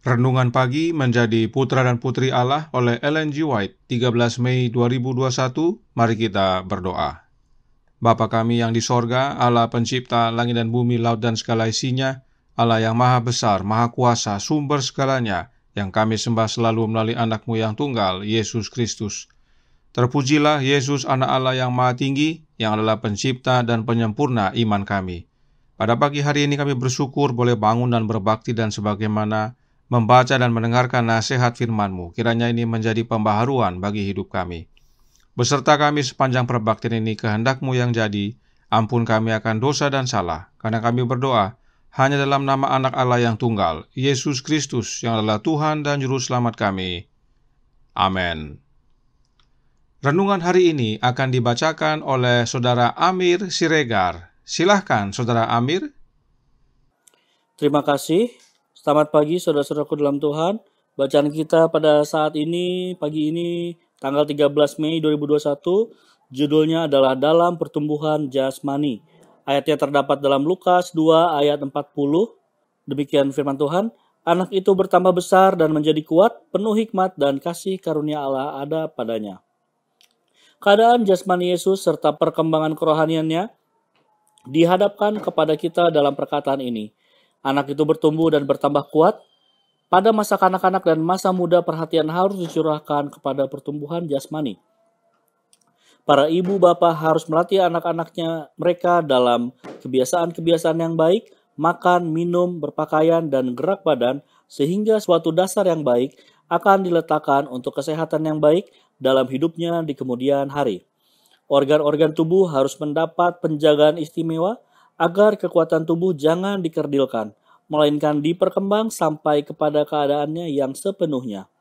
Renungan Pagi menjadi Putra dan Putri Allah oleh Ellen G. White, 13 Mei 2021. Mari kita berdoa. Bapa kami yang di sorga, Allah pencipta langit dan bumi, laut dan segala isinya, Allah yang maha besar, maha kuasa, sumber segalanya, yang kami sembah selalu melalui anak-Mu yang tunggal, Yesus Kristus. Terpujilah Yesus, anak Allah yang maha tinggi, yang adalah pencipta dan penyempurna iman kami. Pada pagi hari ini kami bersyukur boleh bangun dan berbakti dan sebagaimana membaca dan mendengarkan nasihat firman-Mu. Kiranya ini menjadi pembaharuan bagi hidup kami. Beserta kami sepanjang perbaktian ini, kehendak-Mu yang jadi, ampun kami akan dosa dan salah, karena kami berdoa hanya dalam nama anak Allah yang tunggal, Yesus Kristus, yang adalah Tuhan dan Juru Selamat kami. Amin. Renungan hari ini akan dibacakan oleh Saudara Amir Siregar. Silahkan, Saudara Amir. Terima kasih. Selamat pagi saudara-saudaraku dalam Tuhan. Bacaan kita pada saat ini, pagi ini, tanggal 13 Mei 2021, judulnya adalah Dalam Pertumbuhan Jasmani. Ayatnya terdapat dalam Lukas 2 ayat 40. Demikian firman Tuhan. Anak itu bertambah besar dan menjadi kuat, penuh hikmat dan kasih karunia Allah ada padanya. Keadaan jasmani Yesus serta perkembangan kerohaniannya dihadapkan kepada kita dalam perkataan ini. Anak itu bertumbuh dan bertambah kuat. Pada masa kanak-kanak dan masa muda, perhatian harus dicurahkan kepada pertumbuhan jasmani. Para ibu bapa harus melatih anak-anaknya mereka dalam kebiasaan-kebiasaan yang baik, makan, minum, berpakaian, dan gerak badan, sehingga suatu dasar yang baik akan diletakkan untuk kesehatan yang baik dalam hidupnya di kemudian hari. Organ-organ tubuh harus mendapat penjagaan istimewa, agar kekuatan tubuh jangan dikerdilkan, melainkan diperkembang sampai kepada keadaannya yang sepenuhnya.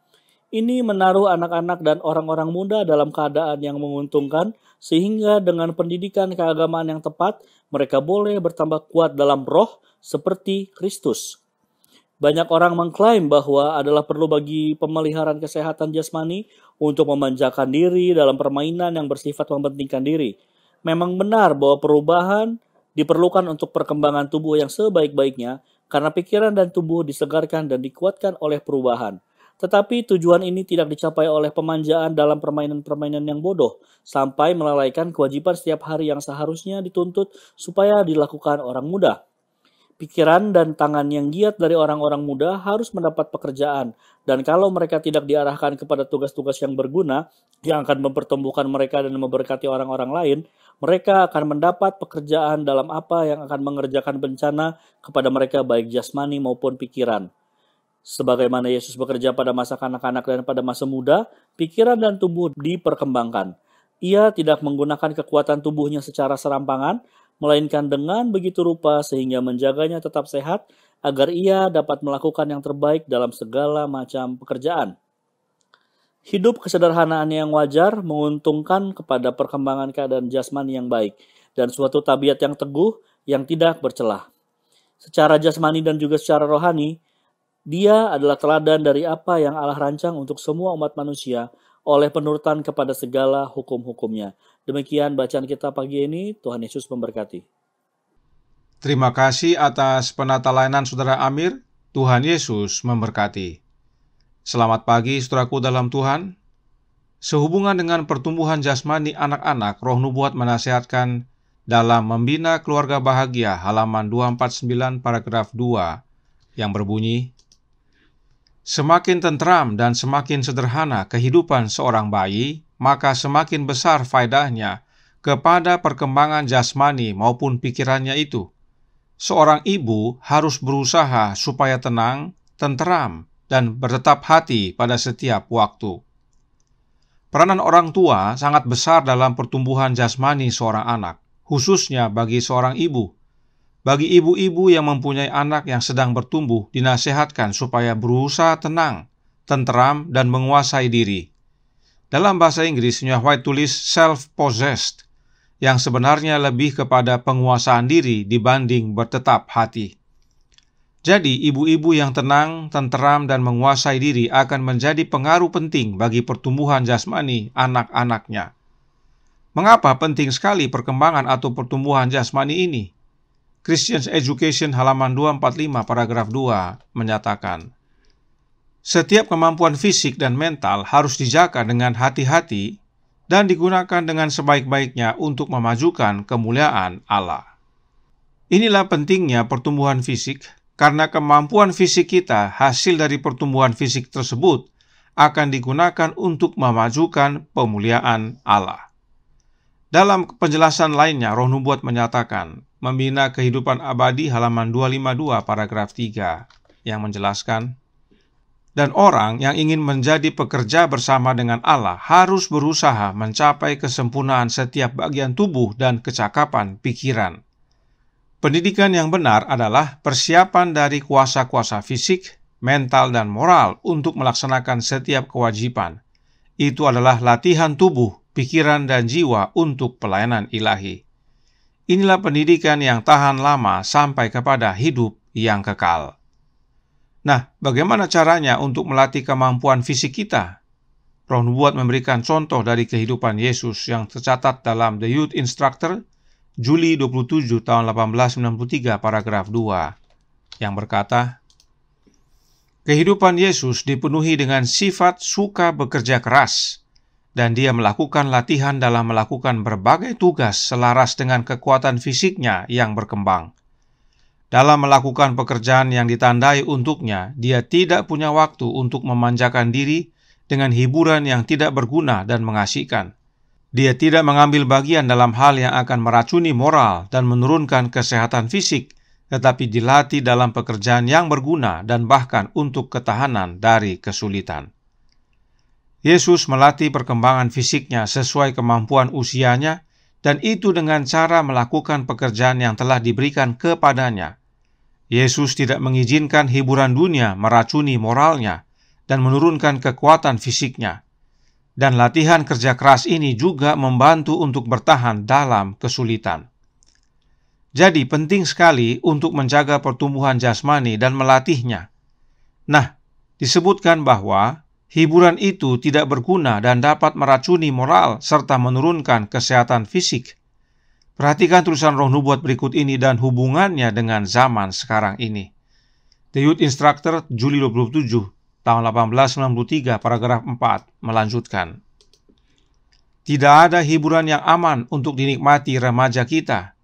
Ini menaruh anak-anak dan orang-orang muda dalam keadaan yang menguntungkan, sehingga dengan pendidikan keagamaan yang tepat, mereka boleh bertambah kuat dalam roh seperti Kristus. Banyak orang mengklaim bahwa adalah perlu bagi pemeliharaan kesehatan jasmani untuk memanjakan diri dalam permainan yang bersifat mementingkan diri. Memang benar bahwa perubahan diperlukan untuk perkembangan tubuh yang sebaik-baiknya, karena pikiran dan tubuh disegarkan dan dikuatkan oleh perubahan. Tetapi tujuan ini tidak dicapai oleh pemanjaan dalam permainan-permainan yang bodoh, sampai melalaikan kewajiban setiap hari yang seharusnya dituntut supaya dilakukan orang muda. Pikiran dan tangan yang giat dari orang-orang muda harus mendapat pekerjaan, dan kalau mereka tidak diarahkan kepada tugas-tugas yang berguna, yang akan mempertumbuhkan mereka dan memberkati orang-orang lain, mereka akan mendapat pekerjaan dalam apa yang akan mengerjakan bencana kepada mereka baik jasmani maupun pikiran. Sebagaimana Yesus bekerja pada masa kanak-kanak dan pada masa muda, pikiran dan tubuh diperkembangkan. Ia tidak menggunakan kekuatan tubuhnya secara serampangan, melainkan dengan begitu rupa sehingga menjaganya tetap sehat, agar ia dapat melakukan yang terbaik dalam segala macam pekerjaan. Hidup kesederhanaan yang wajar menguntungkan kepada perkembangan keadaan jasmani yang baik dan suatu tabiat yang teguh yang tidak bercelah. Secara jasmani dan juga secara rohani, dia adalah teladan dari apa yang Allah rancang untuk semua umat manusia oleh penurutan kepada segala hukum-hukumnya. Demikian bacaan kita pagi ini. Tuhan Yesus memberkati. Terima kasih atas penata layanan Saudara Amir. Tuhan Yesus memberkati. Selamat pagi saudaraku dalam Tuhan. Sehubungan dengan pertumbuhan jasmani anak-anak, Roh Nubuat menasihatkan dalam Membina Keluarga Bahagia halaman 249 paragraf 2 yang berbunyi, semakin tentram dan semakin sederhana kehidupan seorang bayi, maka semakin besar faedahnya kepada perkembangan jasmani maupun pikirannya itu. Seorang ibu harus berusaha supaya tenang, tenteram, dan bertetap hati pada setiap waktu. Peranan orang tua sangat besar dalam pertumbuhan jasmani seorang anak, khususnya bagi seorang ibu. Bagi ibu-ibu yang mempunyai anak yang sedang bertumbuh, dinasihatkan supaya berusaha tenang, tenteram, dan menguasai diri. Dalam bahasa Inggris, New White tulis self-possessed, yang sebenarnya lebih kepada penguasaan diri dibanding bertetap hati. Jadi, ibu-ibu yang tenang, tenteram, dan menguasai diri akan menjadi pengaruh penting bagi pertumbuhan jasmani anak-anaknya. Mengapa penting sekali perkembangan atau pertumbuhan jasmani ini? Christian Education halaman 245 paragraf 2 menyatakan, Setiap kemampuan fisik dan mental harus dijaga dengan hati-hati dan digunakan dengan sebaik-baiknya untuk memajukan kemuliaan Allah. Inilah pentingnya pertumbuhan fisik, karena kemampuan fisik kita hasil dari pertumbuhan fisik tersebut akan digunakan untuk memajukan pemuliaan Allah. Dalam penjelasan lainnya, Roh Nubuat menyatakan, Membina Kehidupan Abadi halaman 252 paragraf 3 yang menjelaskan, dan orang yang ingin menjadi pekerja bersama dengan Allah harus berusaha mencapai kesempurnaan setiap bagian tubuh dan kecakapan pikiran. Pendidikan yang benar adalah persiapan dari kuasa-kuasa fisik, mental, dan moral untuk melaksanakan setiap kewajiban. Itu adalah latihan tubuh, pikiran, dan jiwa untuk pelayanan ilahi. Inilah pendidikan yang tahan lama sampai kepada hidup yang kekal. Nah, bagaimana caranya untuk melatih kemampuan fisik kita? Roh Nubuat memberikan contoh dari kehidupan Yesus yang tercatat dalam The Youth Instructor, Juli 27 tahun 1893 paragraf 2, yang berkata, kehidupan Yesus dipenuhi dengan sifat suka bekerja keras, dan dia melakukan latihan dalam melakukan berbagai tugas selaras dengan kekuatan fisiknya yang berkembang. Dalam melakukan pekerjaan yang ditandai untuknya, dia tidak punya waktu untuk memanjakan diri dengan hiburan yang tidak berguna dan mengasihkan. Dia tidak mengambil bagian dalam hal yang akan meracuni moral dan menurunkan kesehatan fisik, tetapi dilatih dalam pekerjaan yang berguna dan bahkan untuk ketahanan dari kesulitan. Yesus melatih perkembangan fisiknya sesuai kemampuan usianya, dan itu dengan cara melakukan pekerjaan yang telah diberikan kepadanya. Yesus tidak mengizinkan hiburan dunia meracuni moralnya dan menurunkan kekuatan fisiknya. Dan latihan kerja keras ini juga membantu untuk bertahan dalam kesulitan. Jadi penting sekali untuk menjaga pertumbuhan jasmani dan melatihnya. Nah, disebutkan bahwa hiburan itu tidak berguna dan dapat meracuni moral serta menurunkan kesehatan fisik. Perhatikan tulisan Roh Nubuat berikut ini dan hubungannya dengan zaman sekarang ini. The Youth Instructor, Juli 27, tahun 1893, paragraf 4, melanjutkan. Tidak ada hiburan yang aman untuk dinikmati remaja kita,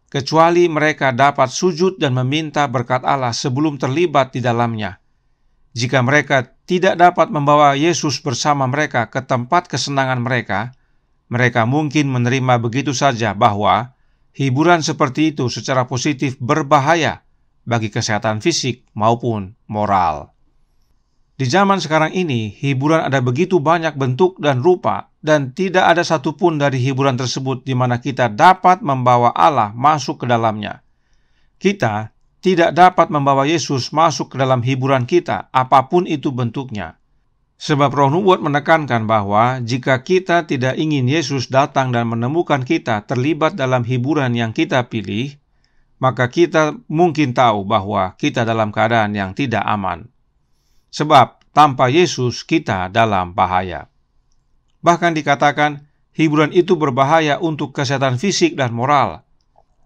kecuali mereka dapat sujud dan meminta berkat Allah sebelum terlibat di dalamnya. Jika mereka tidak dapat membawa Yesus bersama mereka ke tempat kesenangan mereka mungkin menerima begitu saja bahwa hiburan seperti itu secara positif berbahaya bagi kesehatan fisik maupun moral. Di zaman sekarang ini, hiburan ada begitu banyak bentuk dan rupa, dan tidak ada satupun dari hiburan tersebut di mana kita dapat membawa Allah masuk ke dalamnya. Kita tidak dapat membawa Yesus masuk ke dalam hiburan kita, apapun itu bentuknya. Sebab Roh Nubuat menekankan bahwa jika kita tidak ingin Yesus datang dan menemukan kita terlibat dalam hiburan yang kita pilih, maka kita mungkin tahu bahwa kita dalam keadaan yang tidak aman. Sebab tanpa Yesus kita dalam bahaya. Bahkan dikatakan hiburan itu berbahaya untuk kesehatan fisik dan moral.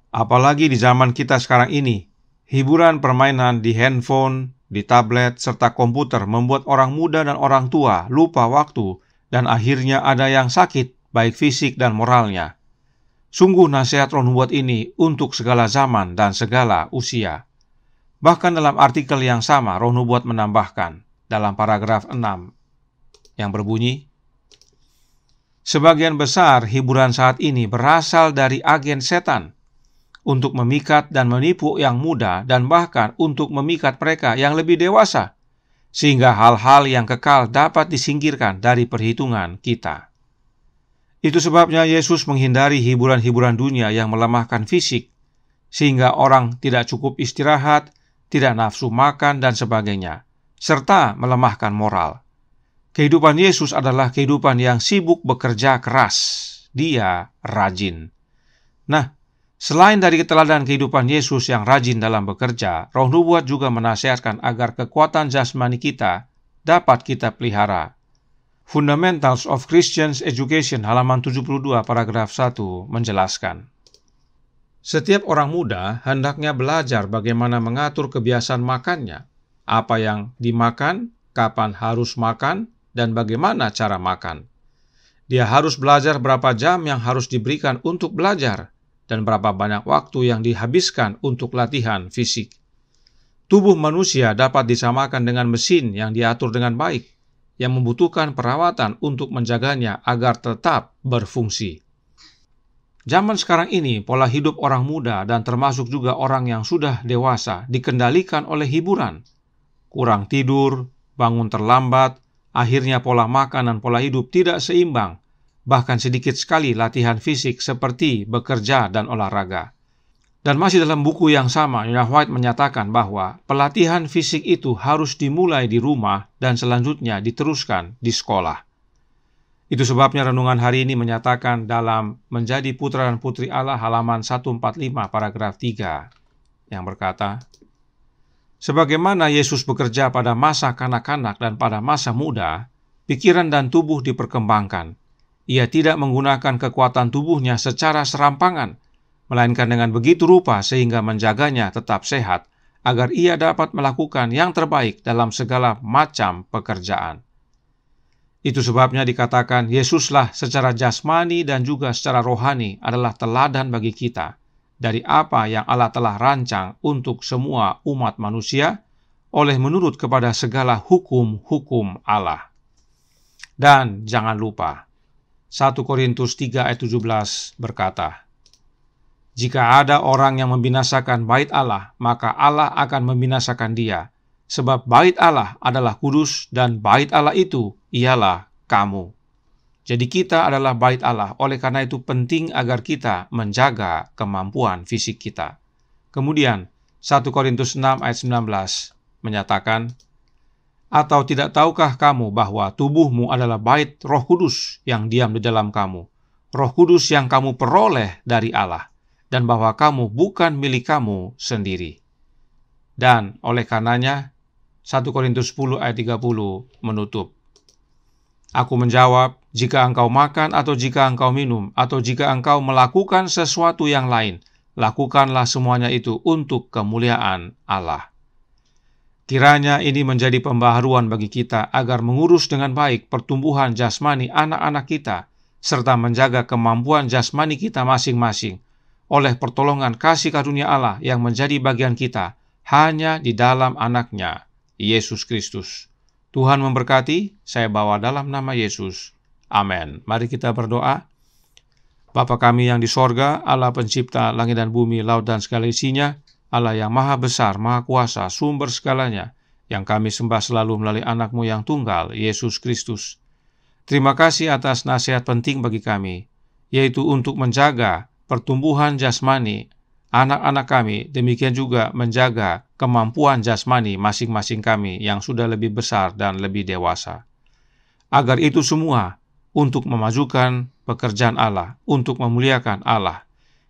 Apalagi di zaman kita sekarang ini, hiburan permainan di handphone, di tablet, serta komputer membuat orang muda dan orang tua lupa waktu, dan akhirnya ada yang sakit, baik fisik dan moralnya. Sungguh nasihat Roh Nubuat ini untuk segala zaman dan segala usia. Bahkan dalam artikel yang sama, Roh Nubuat menambahkan dalam paragraf 6 yang berbunyi, sebagian besar hiburan saat ini berasal dari agen setan, untuk memikat dan menipu yang muda dan bahkan untuk memikat mereka yang lebih dewasa, sehingga hal-hal yang kekal dapat disingkirkan dari perhitungan kita. Itu sebabnya Yesus menghindari hiburan-hiburan dunia yang melemahkan fisik, sehingga orang tidak cukup istirahat, tidak nafsu makan, dan sebagainya, serta melemahkan moral. Kehidupan Yesus adalah kehidupan yang sibuk bekerja keras. Dia rajin. Nah, selain dari keteladan kehidupan Yesus yang rajin dalam bekerja, Roh Nubuat juga menasihatkan agar kekuatan jasmani kita dapat kita pelihara. Fundamentals of Christian Education halaman 72 paragraf 1 menjelaskan, setiap orang muda hendaknya belajar bagaimana mengatur kebiasaan makannya, apa yang dimakan, kapan harus makan dan bagaimana cara makan. Dia harus belajar berapa jam yang harus diberikan untuk belajar dan berapa banyak waktu yang dihabiskan untuk latihan fisik. Tubuh manusia dapat disamakan dengan mesin yang diatur dengan baik, yang membutuhkan perawatan untuk menjaganya agar tetap berfungsi. Zaman sekarang ini, pola hidup orang muda dan termasuk juga orang yang sudah dewasa dikendalikan oleh hiburan. Kurang tidur, bangun terlambat, akhirnya pola makan dan pola hidup tidak seimbang, bahkan sedikit sekali latihan fisik seperti bekerja dan olahraga. Dan masih dalam buku yang sama, Nyonya White menyatakan bahwa pelatihan fisik itu harus dimulai di rumah dan selanjutnya diteruskan di sekolah. Itu sebabnya renungan hari ini menyatakan dalam Menjadi Putra dan Putri Allah halaman 145 paragraf 3 yang berkata, sebagaimana Yesus bekerja pada masa kanak-kanak dan pada masa muda, pikiran dan tubuh diperkembangkan. Ia tidak menggunakan kekuatan tubuhnya secara serampangan, melainkan dengan begitu rupa sehingga menjaganya tetap sehat, agar ia dapat melakukan yang terbaik dalam segala macam pekerjaan. Itu sebabnya dikatakan Yesuslah secara jasmani dan juga secara rohani adalah teladan bagi kita dari apa yang Allah telah rancang untuk semua umat manusia oleh menurut kepada segala hukum-hukum Allah. Dan jangan lupa, 1 Korintus 3 ayat 17 berkata, jika ada orang yang membinasakan bait Allah, maka Allah akan membinasakan dia. Sebab bait Allah adalah kudus dan bait Allah itu ialah kamu. Jadi kita adalah bait Allah, oleh karena itu penting agar kita menjaga kemampuan fisik kita. Kemudian 1 Korintus 6 ayat 19 menyatakan, atau tidak tahukah kamu bahwa tubuhmu adalah bait Roh Kudus yang diam di dalam kamu, Roh Kudus yang kamu peroleh dari Allah, dan bahwa kamu bukan milik kamu sendiri. Dan oleh karenanya 1 Korintus 10 ayat 30 menutup. Aku menjawab, jika engkau makan atau jika engkau minum, atau jika engkau melakukan sesuatu yang lain, lakukanlah semuanya itu untuk kemuliaan Allah. Kiranya ini menjadi pembaharuan bagi kita agar mengurus dengan baik pertumbuhan jasmani anak-anak kita, serta menjaga kemampuan jasmani kita masing-masing, oleh pertolongan kasih karunia Allah yang menjadi bagian kita hanya di dalam anaknya, Yesus Kristus. Tuhan memberkati, saya bawa dalam nama Yesus. Amin. Mari kita berdoa. Bapa kami yang di sorga, Allah pencipta langit dan bumi, laut dan segala isinya, Allah yang maha besar, maha kuasa, sumber segalanya, yang kami sembah selalu melalui anak-Mu yang tunggal, Yesus Kristus. Terima kasih atas nasihat penting bagi kami, yaitu untuk menjaga pertumbuhan jasmani anak-anak kami, demikian juga menjaga kemampuan jasmani masing-masing kami yang sudah lebih besar dan lebih dewasa. Agar itu semua untuk memajukan pekerjaan Allah, untuk memuliakan Allah.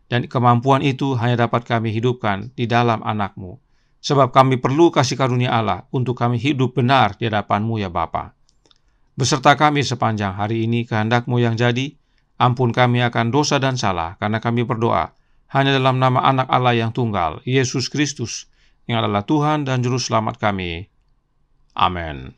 Dan kemampuan itu hanya dapat kami hidupkan di dalam anak-Mu. Sebab kami perlu kasih karunia Allah untuk kami hidup benar di hadapan-Mu ya Bapa. Beserta kami sepanjang hari ini kehendak-Mu yang jadi, ampun kami akan dosa dan salah, karena kami berdoa hanya dalam nama anak Allah yang tunggal, Yesus Kristus, yang adalah Tuhan dan Juru Selamat kami. Amin.